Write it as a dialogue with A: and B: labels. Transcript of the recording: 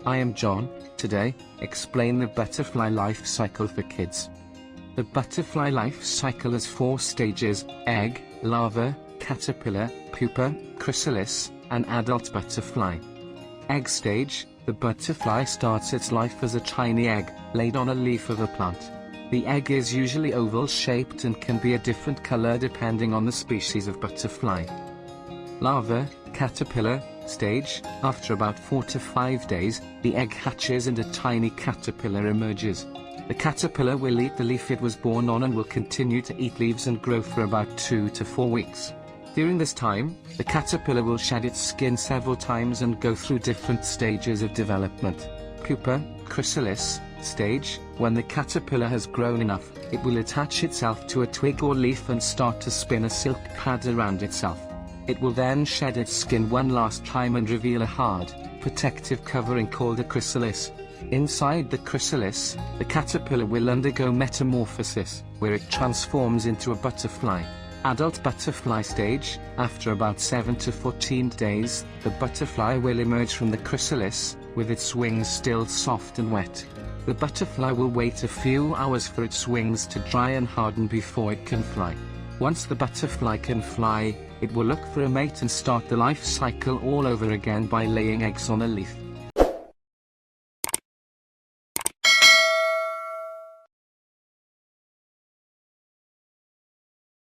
A: I am John. Today, explain the butterfly life cycle for kids. The butterfly life cycle has 4 stages: egg, larva, caterpillar, pupa, chrysalis, and adult butterfly. Egg stage: the butterfly starts its life as a tiny egg, laid on a leaf of a plant. The egg is usually oval-shaped and can be a different color depending on the species of butterfly. Larva, caterpillar, stage: after about 4 to 5 days, the egg hatches and a tiny caterpillar emerges. The caterpillar will eat the leaf it was born on and will continue to eat leaves and grow for about 2 to 4 weeks. During this time, the caterpillar will shed its skin several times and go through different stages of development. Pupa, chrysalis, stage: when the caterpillar has grown enough, it will attach itself to a twig or leaf and start to spin a silk pad around itself. It will then shed its skin one last time and reveal a hard, protective covering called a chrysalis. Inside the chrysalis, the caterpillar will undergo metamorphosis, where it transforms into a butterfly. Adult butterfly stage: after about 7 to 14 days, the butterfly will emerge from the chrysalis, with its wings still soft and wet. The butterfly will wait a few hours for its wings to dry and harden before it can fly. Once the butterfly can fly, it will look for a mate and start the life cycle all over again by laying eggs on a leaf.